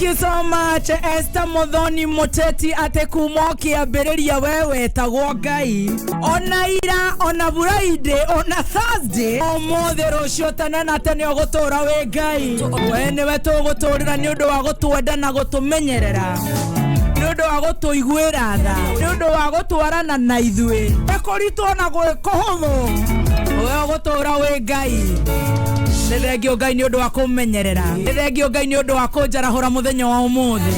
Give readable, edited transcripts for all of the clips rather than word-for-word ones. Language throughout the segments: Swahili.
you so much Esther Modhoni Moteti ate kumokia bereria wewe tagwo Ngai ona ira ona Friday ona Thursday omothe rucio tene na tene ogutura we Ngai wene we tuguturira ni undu wa gutwenda na gutumenyerera ni undu wa gutuiguira tha ni undu wa gutwarana na ithui ekoritwo na gwikohotho we gutura we Ngai Nethengio Ngai ni undu wa kumenyerera Nethengio Ngai ni undu wa kunjarahura muthenya wa umuthi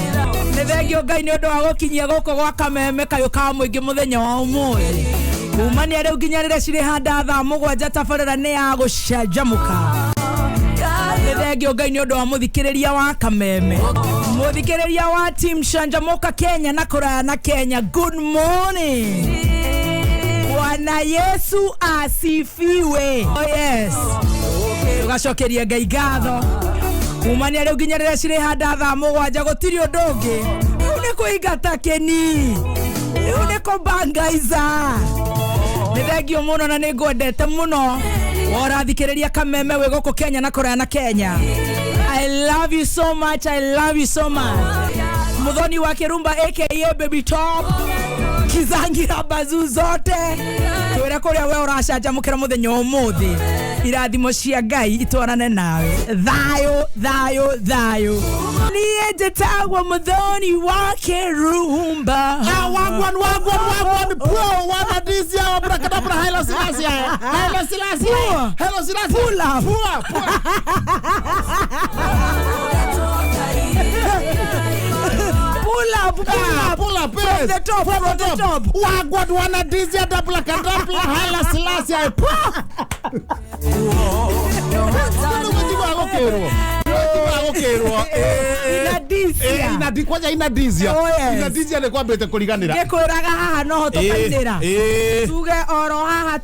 Nethengio Ngai ni undu wa gukinyia guko gwa kameme kayo ka muingi muthenya wa umuthi kumania riu nginya rire ciri handa thaa 7 tabarira ni ya gucanjamuka Nethengio Ngai ni undu wa muthikiriria wa kameme muthikiriria wa team Shanjamuka Kenya na kuraya na Kenya good morning Bwana Yesu asifiwe oh yes tugacokeria Ngai ngatho kumania riu nginya rire ciri handa thaa 7 gutiri undu ungi ni kuingata keni ni kubangaiza Nethengio muno na ningwendete muno warathikiriria kameme we guku Kenya na kuraya na Kenya I love you so much Muthoni wa Kirumba aka Baby Top Kizangira bazu zote twere kuria we uracanjamukira muthenya umuthi irathimo cia Ngai itwarane nawe thayo niye jetagwa Muthoni wa Kirumba wagwan bro wana dizia abrakadabra Haile Selassie pula pull up from the top wagwan wana dizia abrakadabra Haile Selassie inadizia ni kwambete kuriganira ngikuraga haha no tukainira tuge oro haha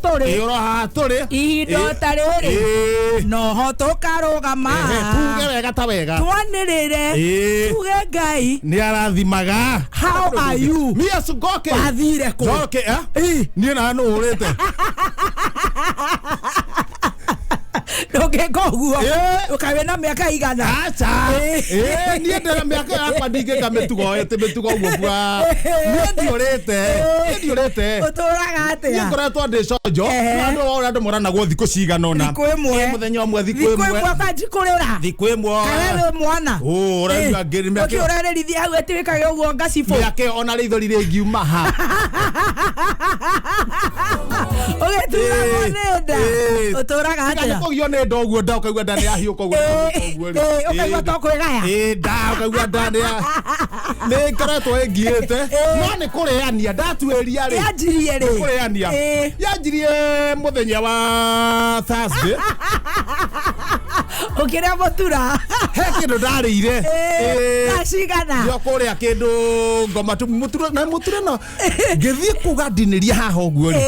turi ihindo tariri no ho tukarugama tuge wega ta wega twanirire tuge Ngai ni arathimaga how are you mia sugoke athire ku goke ni na no urete Doge goguo ukawe na miaka igana acha ni ndera miaka yakwa ndinge kametugoete metugo guo ndiorete uturaga atia ngoretwo ndi cojo andu morana go thiko ciganona muthenya umwe thiko imwe kajikurira thiko imwe kawe mwana uraiga ngiri miaka urarerithia hau etikage uguo ngacifo miaka ona rithori ringiuma ha ugetura monenda uturaga atia kogio ne ndoguo ndaukaigua ndani ya hiuko guo ukaigua tokwigaya ndaukaigua ndani ya ne ngaretwo engiete no ni kureania ndatueria ri yanjirie ri kureania yanjirie muthenya wa Thursday ukiria mutura he kindu ndarire acigana yo kuria kindu ngoma tu mutura no ngithie kugandiniria haha uguo ri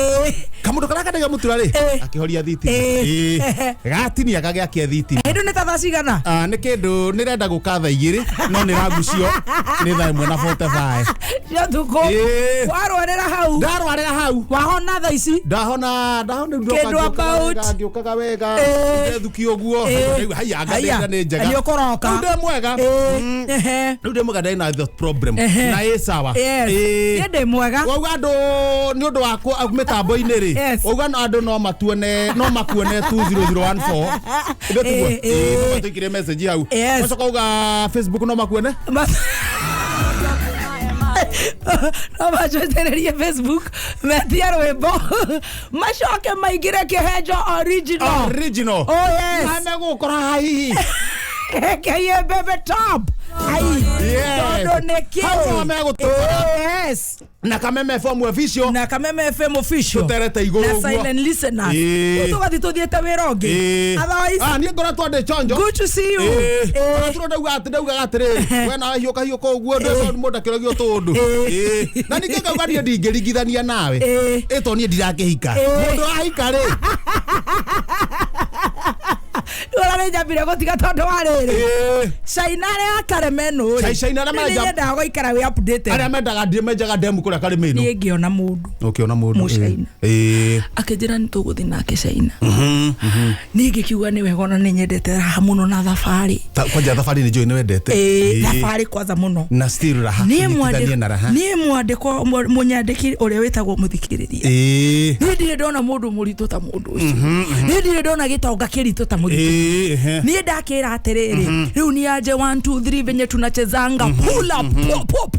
kamundu kara kadega mutura ri akihoria thiti gatinia kagea kia thiti hindu ni tatha cigana ni kindu nirenda gukatha igiri no niragucio ni thaa 1:45 cio thuku warwarira hau ndarwarira hau wahona tha ici ndahona kindu about ngiukaga wega ndethuki uguo haya ngadenda ni njega ni ukoroka nde mwega nde mwega ndina the problem na sawa ndi mwega wauga andu ni undu wako mitambo-ini ri wauga andu no matuone no makuone 20014 ndetugo no matukire message hau macoka uga Facebook no makuone no macotererie Facebook metia rwimbo macoke maingire kihenjo original oh yes na megukora hahihi keye Baby Top ai todo nekio yes na Kameme FM official terete iguru na silent listeners utugathi tuthiete wirongi otherwise ni ngoretwo ndi chonjo good to see you ndauga atiri we na hiuka uguo ndo mundu akirogio tundu na ningauga ni ndingirigithania nawe eto ni ndirakihika mundu ahika ri Ora njambire gutiga tondu wa riri China ya Karemeno China na maja nda goikara we update ara mendaga ndimenjaga demu kuria Karemeno ni ngiona mundu ukiona mundu akijira ni tuguthi nake China ni ngikiuga ni wega na ninyendete raha muno na thafari kwanja thafari ni njoi ni wendete thafari kwanza muno na still raha ni mwandiko munyandiki uria wetagwo muthikiriria ni ndire ndona mundu muritu ta mundu ucio ni ndire ndona gitonga kiritu ta muritu ni ndakira atiriri riu ni aje 1 2 3 venye tunachezanga pula po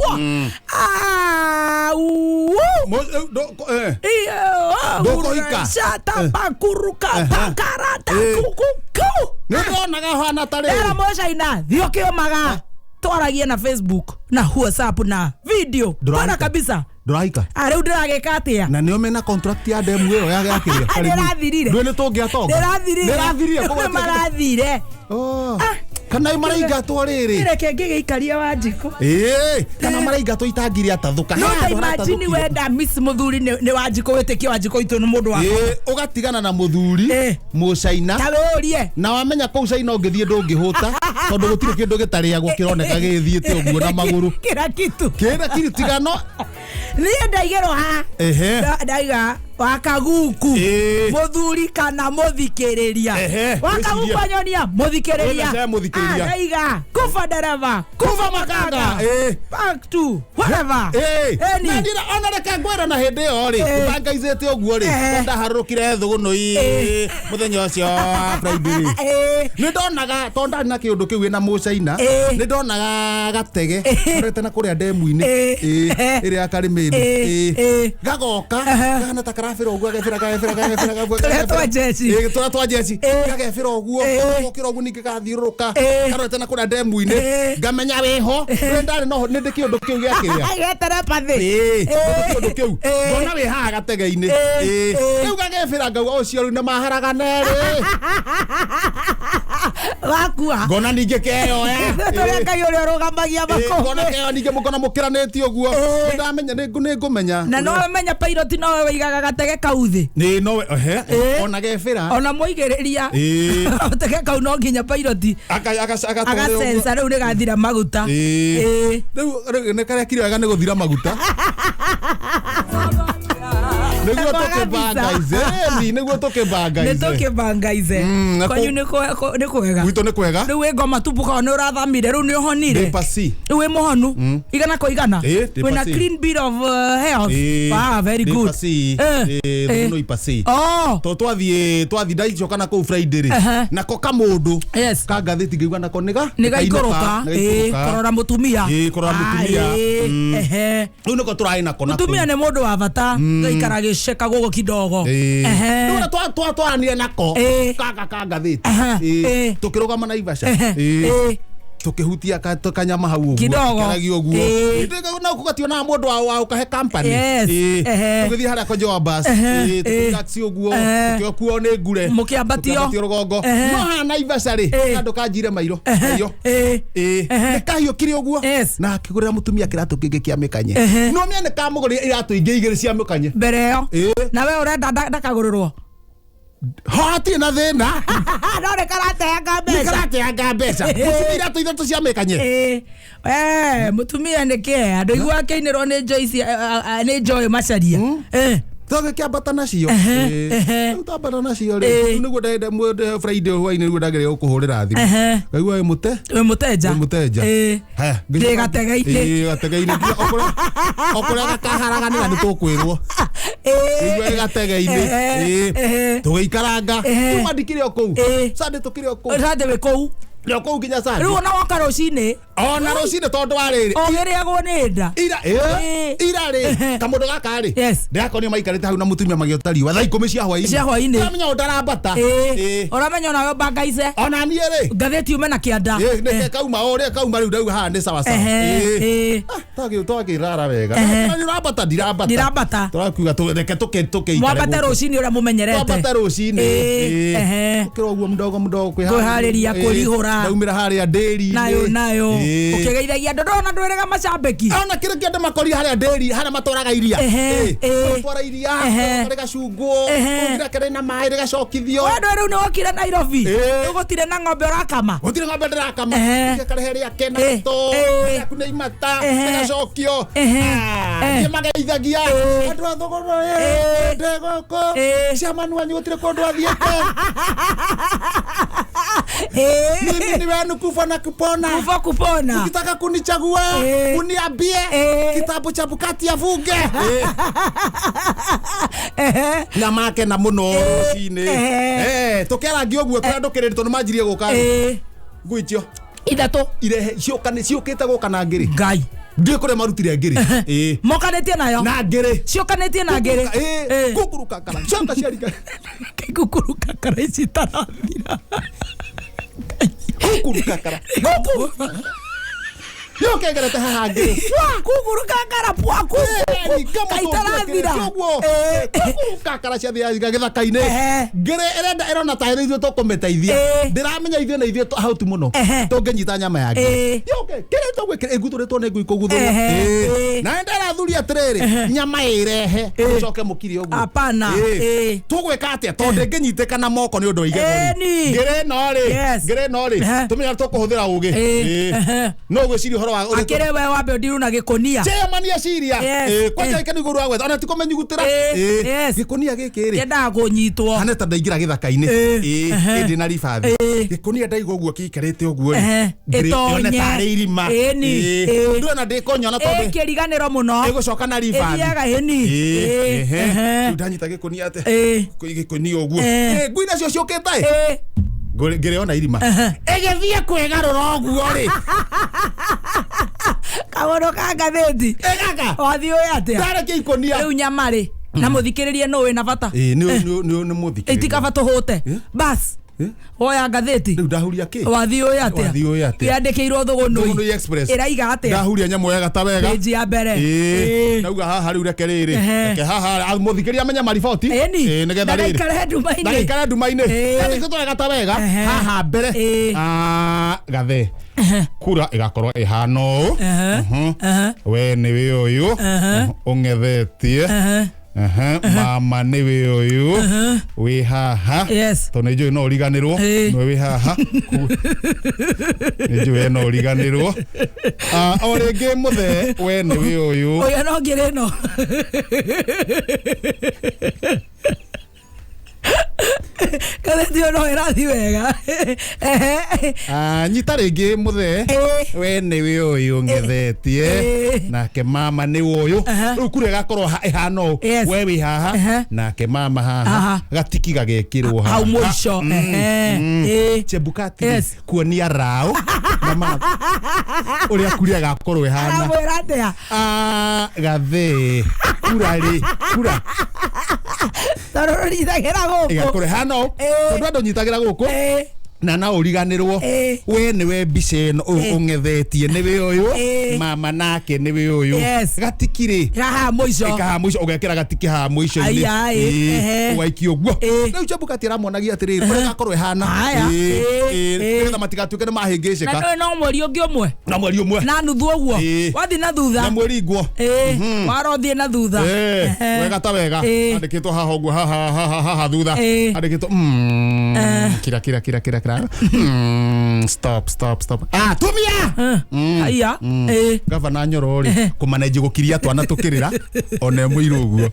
doko hika shata pakuruka pakarata kuku ni ndona gahana tari era moja ina thio kiomaga twaragie na Facebook na WhatsApp na video bana kabisa Nduraika riu ndirageka atia na nio mena contract ya demu iyo yakiria ndirathirire ndwene tungiatonga ndirathirire kuma marathire kana maraigatwo riri reke ngigeikaria Wanjiko kana maraigatwo itangiri atathuka no imagine wenda miss muthuri ni Wanjiko witikie Wanjiko itu ni mundu wako ugatigana na muthuri mucaina tarurie na wamenya kuu caina ungithie ndungihuta tondu gutire kindu gitariagwo kironeka githiite uguo na maguru kira kitu tigano ni ndaigero ha ndaiga wakaguku muthuri kana muthikiriria wakaguku anyonia muthikiriria ndaiga kufa dereva kufa makanga back to whatever na ndira onareka ngwera na hindi yo ri bangaizete uguo ri ndaharukire thuguno muthenya ucio Friday ni ndonaga tonda na kiundu kiu na mucaina ni ndonaga gatege urete na kuria demu-ini iria Karemeno gagoka kana takarafira uguo agefira twa jeci agefira uguo ukira uguo ningi gathiuruka karete na kuria demu-ini ngamenya wiho ndari no ni ndikiundu kiu giakiria agetere pathi kiundu kiu ngona wi haha gatege-ini riu gagefira ngauga ucio riu na maharaga neri wakua ngona ningi keyoya tureka yuri rugamagia mako ngona keyo ningi mukona mukiranitio uguo ndamenya ni ngumenya na no menya pilot no weigaga gatege kauthi ni no ona gefira ona muigiriria gatege kau no nginya pilot aga sensor riu nigathira maguta riu ne kare kiri wega ni guthira maguta niguo tukibangaize kwanyu ni kwega gwito ni kwega riu ngoma tupuka ni urathamire riu ni uhonire riu wi muhonu igana ko igana wina clean bill of health very good no ipasi to twathi ndaicoka na ku Friday ri nako kamundu ka ngathiti ngigwa nako niga ikoroka korora mutumia riu niko turai nako mutumia ni mundu wa bata ngaikara giceka gogo kidogo riu twaranire nako ka ngathiti tukirugama na Ivasha tukihutia kanyama hau uguo karagio uguo ndega na kugatio na mundu wa ukahe company tugithi haria ko job bus taxi uguo tukiokuo ni ngure mukiambatio rugongo no hana Ivasha ri andu kanjire mairo ayo nikahio kiri uguo na akigurira mutumia kiratu kingi kia mikanye no miane kamuguri iratu ingi igiri cia mikanye mbere yo na we urenda ndakagururwo hati na thina no rekarateanga mbeca mutumia tu ithatu cia mikanye mutumia nike andu igua keinirwo ni Joy Macharia toge kiambata nacio utambata nacio ri niguo ndende mwende Friday hwaini niguo ndagere ukuhurira thimu ngaigua we muteja ndi gatege-ini okora gakaharaganira ni tukwirwo igwe gatege-ini tugeikaranga tumandikire okou sande tukire okou sande we kou Leo ko nginya sana. Riu na woka rucine. Ona rucine tondu wa riri. Ogeriagwo ni nda. Ira ri. Kamundu gaka ri. Ndakoni maikarite hau na mutumia magiotariwa thaa 10 cia hwaini. Cia hwaini. Uramenya ndarambata. Uramenya nayo bangaize. Ona nie ri. Gatheti ume na kianda. Neke kauma ore kauma riu ndauga haha ni sawa sawa. Twagi rara wega. Ndirambata ndirambata. Turakuga tureke tuke. Mwambate rucine ura mumenyerete. Mwambate rucine. Kiro guo mdogo kwihariria kurihura. Ndaumira haria nderi. Nayo. ukigeithagia ndodo na ndwerega macambeki ona kire kiende makori haria nderi haria matwaraga iria twara iria rega cungu ngira kere na mai rega cokithio we ndweru ni wokire Nairobi ugutire na ng'ombe urakama gutire ng'ombe ndirakama ngikare heria kena to kuna imata rega cokio ngimageithagia andu athogoro ndegoko ciamanu wanyu gutire kundu athiete mimi ni wenu kufa na kupona ukitaka kunichagua uniambie kitabu cha Bukati ya Vuge na make na muno cine tukera ngioguo kwa ndukirito numanjirie guka ngwicio ithato irehe ciokite guka na ngiri ngai ngikore marutire ngiri mokanetie nayo na ngiri ciokanetie na ngiri kukuruka kara coka ciarika kukuruka kara ici tarathira kukuruka kara yo kegerete haha ngiri kukuruka kara pwaku kaitarathira kukuruka kara cia thia githaka-ini ngiri irenda irona ta ithuĩ tũkũmĩteithia ndiramenya ithuĩ na ithuĩ hauti mũno tũngĩnyita nyama ya ngiri yo kĩrĩa tũgwĩkĩra ĩguthũrĩtwo nĩ ngui kũguthũrwo na ndĩrathuria atĩrĩrĩ nyama ĩrehe ũcoke mũkiri ũguo hapana tũgwĩka atĩa tondũ ndĩngĩnyitĩka na moko nĩ ũndũ wa igego ngiri no rĩ tũmenya tũkũhũthĩra ũgĩ no gwĩciria ũhoro wa akire we wambe ndiru na gĩkonia mania ciria kwaja ikani igũrũ wa gwetha ona ti kũmenyugutĩra gĩkonia gĩkĩ rĩ yendaga kũnyitwo hane ta ndaingĩra gĩthaka-inĩ ĩndĩ na ribathi gĩkonia ndaiga ũguo gĩikarĩte ũguo ngĩone tarĩ irima ndĩrona ndĩkonyona tondũ kĩriganĩro mũno ĩgũcoka na ribathi ĩthiaga hĩni rĩu ndanyita gĩkonia atĩ gĩkonia ũguo ngui nacio ciũkĩte ngĩrĩona irima ĩgĩthiĩ kwĩgarũra ũguo rĩ kagono ka ngathĩti gaka wathi ũyũ atĩa ndareke ikonia rĩu nyama rĩ na mũthikĩrĩrie nũ wĩna bata nĩ mũthikĩrĩrie itikaba tũhũte bas oya ngathĩti rĩu ndahuria kĩ wathi ũyũ atĩa yandĩkĩirwo Thũgũnũ Express ĩraiga atĩa ndahuria nyamũ wega ta wega page ya mbere nauga haha rĩu reke rĩrĩ reke haha mũthikĩria amenya mariboti nĩgetha rĩrĩ ndaikare nduma-inĩ yandĩkĩtwo wega ta wega haha mbere gathe kura igakorwo ihana ũũ we nĩwe ũyũ ũng'ethetie mama nĩwe ũyũ wĩ haha tondũ nĩnjũĩ no ũriganĩrwo nĩwe wĩ haha nĩnjũĩ no ũriganĩrwo o rĩngĩ mũthee we nĩwe ũyũ ũyũ no ngĩrĩ no gathĩti ĩyo no ĩrathi wega nyita rĩngĩ mũthee we nĩwe ũyũ ng'ethetie nake mama nĩwe ũyũ rĩu kura ĩgakorwo ĩhana ũũ we wĩ haha nake mama haha gatiki gagekĩrwo hau mũico Chebukati kuonia raũ ũrĩa kura ĩgakorwo ĩhana gathĩ kura rĩ kura tondũ nyitagĩra gũkũ ĩgakorwo ĩhana ũũ tondũ andũ nyitagĩra gũkũ na no ũriganĩrwo we nĩwe mbica ĩno ũng'ethetie nĩwe ũyũ mama nake nĩwe ũyũ gatikirĩ haha mũico ũgekĩra gatikĩ haha mũico-inĩ ũgaikia ũguo rĩu Chebukati aramwonagia atĩrĩrĩ ũrĩa gakorwo ĩhana nĩgetha matigatuĩke nĩ mahĩngĩcĩka na no mweri ũngĩ ũmwe na nuthu ũguo wathi na thutha na mwĩringwo warothiĩ na thutha wega ta wega andĩkĩtwo haha ũguo haha thutha andĩkĩtwo kira stop tumia aya gavana Nyoro ri kumanenji gukiria twana tukirira ona mũiru ũguo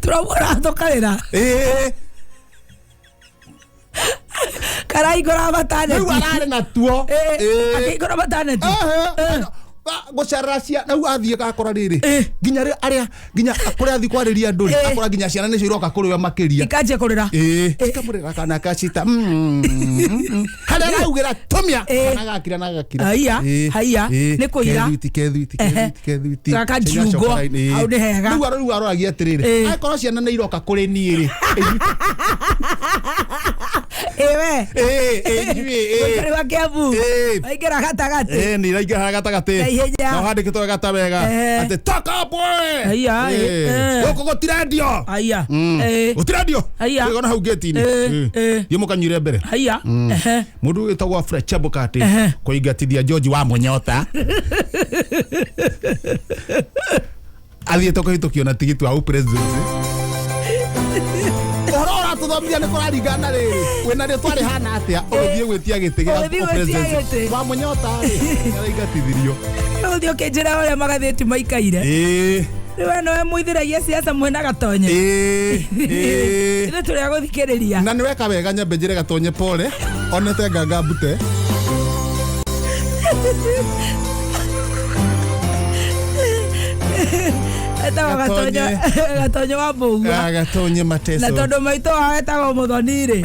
turabora tukarira karaigora bataneti rĩu ararĩ na tuo akaigora bataneti gucaracia na athiĩ gakora rĩrĩ nginya nginya kũrĩa athiĩ kwarĩria andũ akora nginya ciana nĩcio iroka kũrĩ we makĩria ikanjia kũrĩra ikamũrĩra kana kacita harĩa araugĩra tumia kana gakira na gakira haiya nĩ kũira kethuiti gaka njungo hau nĩ hega rĩu aroragia atĩrĩrĩ akorwo ciana nĩ iroka kũrĩ niĩ rĩ ewe njui wa Kiambu aigera gatagati ni raigera gatagati no handikitwo gata wega ati toka boy aya goko gotirendio aya gotirendio gona hau gate-ini yumukanyire mbere aya mundu witagwo Fred Chebukati kuingatithia George wa Munyota athiete kuhitukio na tigiti wa president orora tuthomithia ni kuraringana riri wina ri twari hana atia uthie gwitia giti gia president wa Munyota araingatithirio uthio kenjira ore magatheti maikaire we no muithiragia siasa mwena gatonye ile tuli ya guthikiriria na niweka wega nyambe njire gatonye pole onete nganga mbute eta gatonye wa Mbugua gatonye Mateso na tondu maito awetagwo Muthoni ri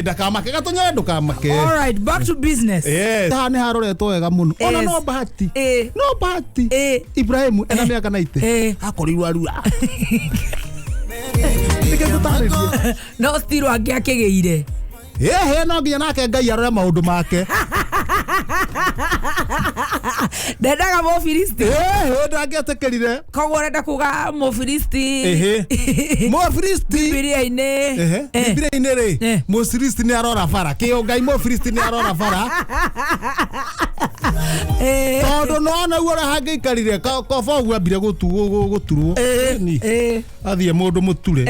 ndakamake gatonye ndukamake. All right, back to business. Yes ni haroretwo wega muno ona no bahati Ibrahim ena miaka 90 akorirwa rua no stiro angiakigeire no nginya nake Ngai arore maundu make ndendaga Mũfilisti ndangetekerire koguo urenda kuga Mũfilisti Bibilia-ini ri Mũfilisti ni arora bara kio Ngai Mũfilisti ni arora bara tondu nona uora hangeikarire koba ugu ambire guturwo athie mundu muture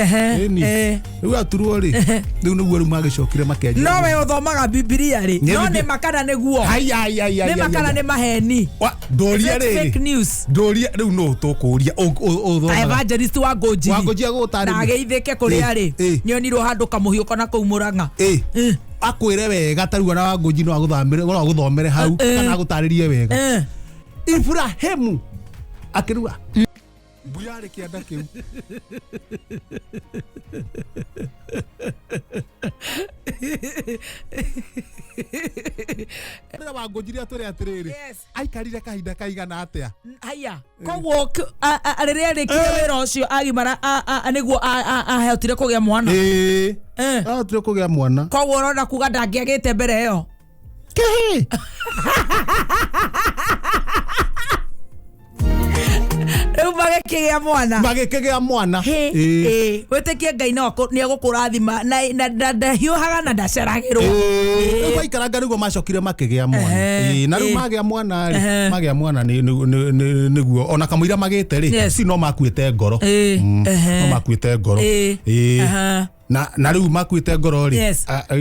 riu aturwo ri riu niguo riu magicokire makenja no we uthomaga Bibilia ri no ni makana niguo ni makana ni maheni ndoria ri fake news ndoria riu no tukuria uthomaga evangelist wa Ngoji agutari na geithike kuria ri nyonirwo handu kamuhiuko na kuu Murang'a akwire wega tarua na wa Ngoji no aguthomere hau kana agutaririe wega Ibrahimu akirua buyari kianda kiu Nda wa Ngoji aturi atiriri aikarire kahinda kaigana atia haya koguo ariria rikire wira ucio agimara niguo ahotire kugia mwana ahotire kugia mwana koguo urona kuga ndangiagite mbere iyo kehe magikigea mwana witikie Ngai ni agukurathima na ndahiuhaga na ndaceragirwo waikaranga niguo macokire makigea mwana na riu magea mwana niguo ona kamuira magite ri si no makuite ngoro no makuite ngoro na riu makuite ngoro ri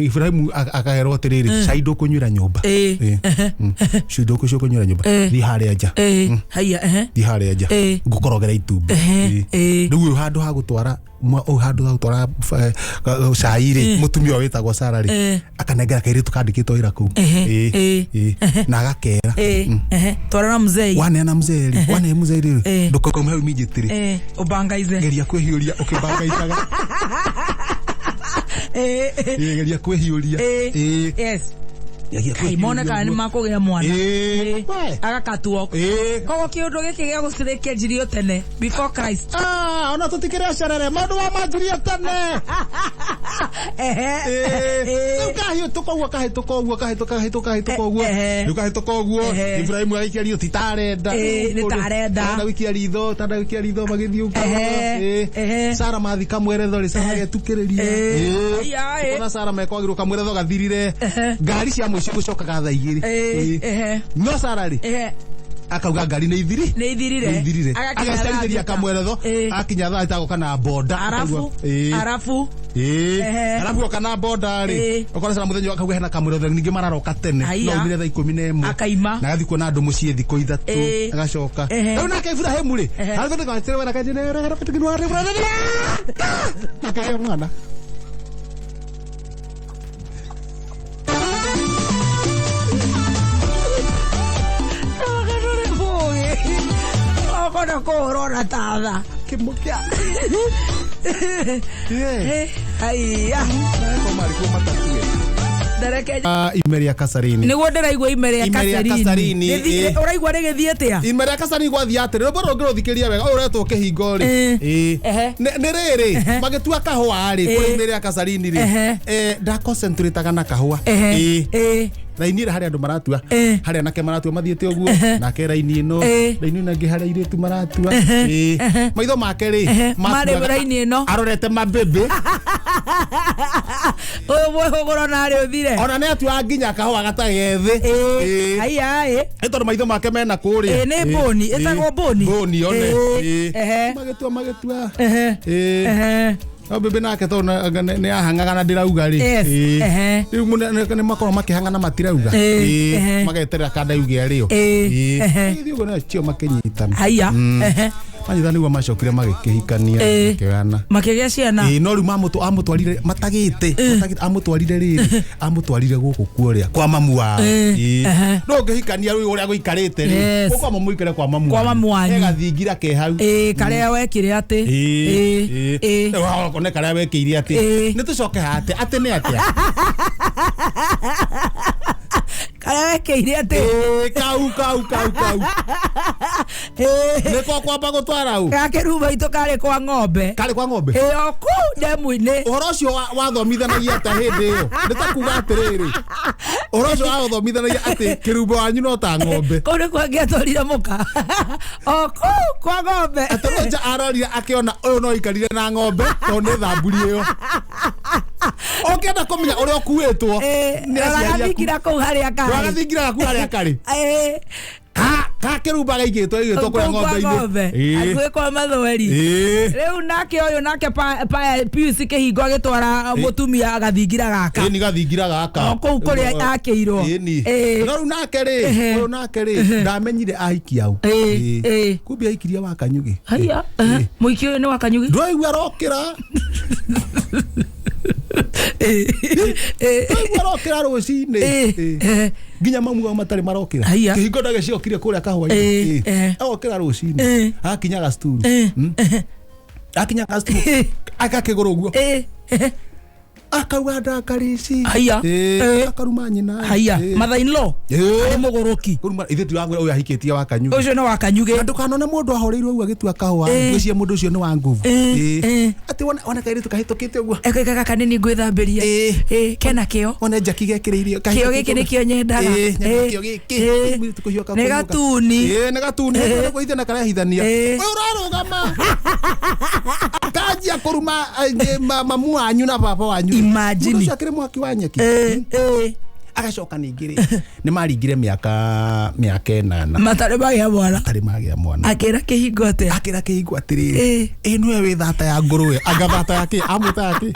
Ibrahimu akagerwo atiriri caindo kunywira nyumba caindo kunywira nyumba thi haria nja thi haria nja ngukorogera itumbi riu handu ha gutwara cai ri mutumia witagwo Sara ri akanengera kairitu kandikitwo ira kuu na agakera twarana mzee wane mzee ri ndukokoma hau immediately ubangaize geria kwehiuria ukibangaizaga geria kwehiuria yes kaimona kana ni makugia mwana agakatuo kogo kiundu giki gia gucirikia njirio tene before Christ ona tutikire cerere mandu wa manjirio tene ukahituka uguo Ibrahimu agaikiario titarenda ni tarenda wikia ritho magithiuka Sara mathika mweretho ri Sara getukiriria ona Sara mekwagirwo kamweretho gathirire ngari cia muici gucokaga thaa igiri no Sara ri akauga ngari ni ithirire agacerithĩria kamweretho akinya thaa itago kana boda arafu kana boda ri okora Sara muthenya akauga hena kamweretho ningi mararoka tene no umire thaa 11 akaima na gathi kuona andu mucie thiko ithatu agacoka riu nake Ibrahimu ri alivyo ndikacerera na kanjene akaya mwana kono korona tada kimukia haya koma alikuwa matatu ndareke Imeria Kasarini niguo ndiraigua Imeria Kasarini uraigua rigithiete ya Imeria Kasarini gwathia atirä mbona ngä thikä wega uretwo kä hingo rä nä rä rä magätua kahåa rä kå Imeria Kasarini rä ndaconcentrataga na kahåa raini ä harä andå maratua harä anake maratua mathiäte å guo nake raini ä no raini nangä harä airä tu maratua maitho make rä marä raini ä no arorete mabäbä å yå mwähågå narä å thire ona nä atua nginya kahåa gatagethä ä tondå maitho make mena kå rä nä mbåni ä tagwo mbåni one magätua bebe nake to nä ahangaga na ndärauga rä nä makorwo makähangana matirauga mageterera kandauge arä o ithuä guo nacio makänyitana manyitha nä guo macokire magäkä hikania makägana makägä ciana no rä u amå twarire matagä te amå twarire rä rä amå twarire gå kå kuo rä a kwa mamu wao no ngä hikania rä å rä a gå ikarä te rä gå kwamba må ikare kwa mamu wanyu egathingira ke hau karä a wekire atä one karä a wekä ire atä nä tå coke hatä atä nä atä karä weke ire atä kau nä kwa kwamba gå twara u gakä rumba itå karä kwa ng'ombe o kuu ndemu-inä å horo å cio wathomithanagia ata hä ndä ä yo nä ta kuga atä rä rä å horo å cio wathomithanagia atä kä rumba wanyu no ta ng'ombe kå nä kwangä atwarire må ka o kuu kwa ng'ombe atä rå nja arorire akä ona å yå no ikarire na ng'ombe tondå nä thamburi ä yo å enda kå menya å rä a å kuä two agathingira kå u harä a wagathingiraga ku harä a karä kakä rumba gaigä two igä two kå rä a ng'ombe-inä akuä kwa mathweri rä u nake å yå nake Pius kä hingo agä twara må tumia agathingira gaka nä gathingira gaka kå u kå rä a akä irwo no rä u nake rä ndamenyire ahikia au kumbe aikirie wa kanyugä haya må iki å yå nä wa kanyugä ndwaigua arokä ra arokira rũcinĩ nginya mamu wao matarĩ marokira kĩhingo ndagĩciokire kũrĩa kahũa-inĩ agokĩra rũcinĩ akinyaga sturu akakĩgũrũ ũguo akauga ndakarici akaruma nyina mathainlo nĩ mũgũrũki ithe tiwagwĩra ũyũ ahikĩtie wa kanyugĩ ũcio nĩ wa kanyugĩ ndũkanone mũndũ ahoreirwo ũguo agĩtua kahũa gwĩciria mũndũ ũcio nĩ wa nguvu atĩ wona kairĩtu kahĩtũkĩte ũguo ekaikaga kanini ngwĩthambĩria kena kĩo one njaki gekĩrĩirio kĩo gĩkĩ nĩkĩo nyendaga nĩ gatuni gũithia na karehithania ũyũ ũrarũgama kanjia kũruma mamu wanyu na baba wanyu imagine mũndũ akĩrĩ mwaki wa nyeki agacoka ningĩ rĩ nĩ maringire mĩaka 8 matarĩ magĩa mwana akĩra kĩhingo atĩrĩrĩ nĩwe wĩ thata ya ngũrũwe anga thata yake amwĩta yake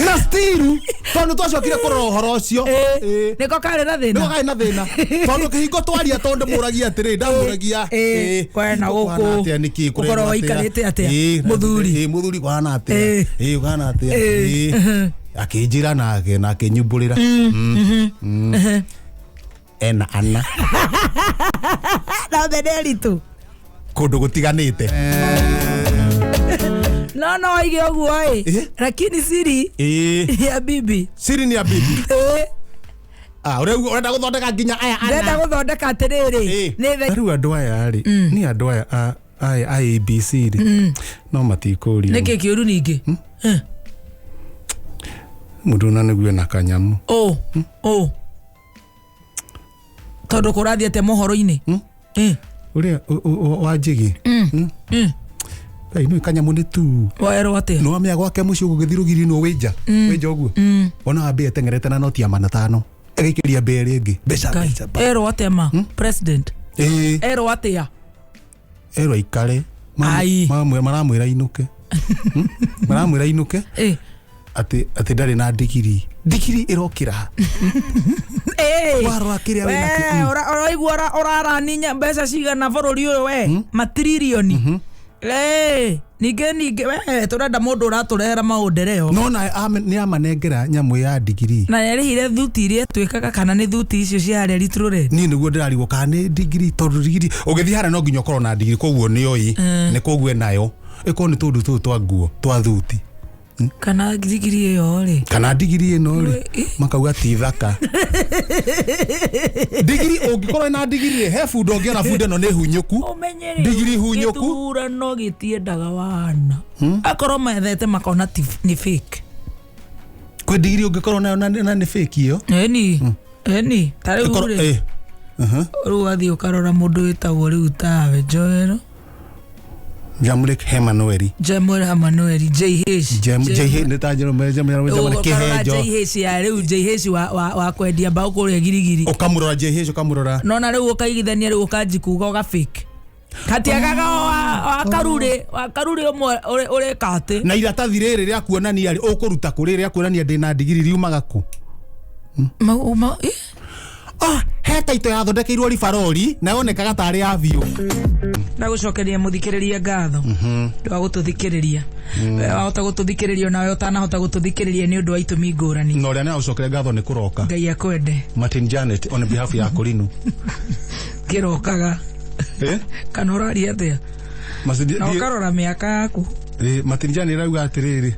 na stiru tondũ twacokire kũrora ũhoro ũcio nĩko karĩ na thĩna tondũ kĩhingo twaria tondũ ndĩmũragia atĩrĩ ndamũragia kwena gũkũ ũkorwo waikarĩte atĩa mũthuri kũhana atĩa akĩnjĩra nake na akĩnyumbũrĩra ena ana naothe nĩ ritũ kũndũ gũtiganĩte no oige ũguo lakini siri ya bibi nĩ ya bibi urenda gũthondeka nginya aya ana ndenda gũthondeka atĩrĩrĩ rĩu andũ aya rĩ nĩ andũ aya ABC rĩ no matikũũrio nĩkĩ kĩũru ningĩ mũndũ na nĩguo na kanyamu tondũ kũrathiĩte mohoro-inĩ ũrĩa wa njĩgĩ no kanyamu nĩ tu waerwo atĩa no amĩa gwake mũciĩ ũgũgĩthiĩ rũgiri no wĩnja ũguo ona wambĩ etengerete na noti ya 500 agaikĩria mbere ĩngĩ mbeca erwo atĩa ma president erwo atĩa erwo aikare maramwĩra ainũke atĩ ndarĩ na ndigiri ĩrokĩra warora kĩrĩa wĩna ũraigua ũraraninya mbeca cigana bũrũri ũyũ we matiririoni ningĩ we tũrenda mũndũ ũratũrehera maũndereo no na nĩ amanengera nyamũ ya ndigiri na nĩarĩhire thuti iria twĩkaga kana nĩ thuti icio cia harĩa Ritũrũre niĩ nĩguo ndĩrarigwo kana nĩ ndigiri tondũ ndigiri ũgĩthiĩ harĩa no nginya ũkorwo na ndigiri koguo nĩoĩ nĩ koguo enayo ĩkorwo nĩ tũndũ tũu twa nguo twa thuti kana digiri yo ri kana digiri no ri makauga ti thaka digiri ungikorwo na digiri he fundo ngiona fundo no ne hunyuku digiri hunyuku tura no gitiendaga wana akorwo methete makona ni fake kwe digiri ungikorwo na ni fake iyo eni tari uri ruathi ukarora mundu witagwo riu tawe Joero Jamulek Hemanueli JH netaje kihejo JH ya riu JH wa kwendia mbao kuria girigiri ukamurora JH ukamurora nona riu ukaigithania riu ukanji kuga uga fake katiagaga wa karure umwe uri kate na iratathi riri ria kuonania ri ukuruta kuri ria kuonania ndina digiri riumaga ku he taito yathondekeirwo ribarori na yonekaga tari ya biu na gucokeria muthikiriria ngatho ndwa gututhikiriria wahota gututhikiriria nawe utanahota gututhikiriria ni undu wa itumi ngurani no ria na gucokeria ngatho ni kuroka ngai akwende Martin Janet on behalf ya Korinu kirokaga kana urari atia na ukarora miaka yaku Martin Janet rauga atiriri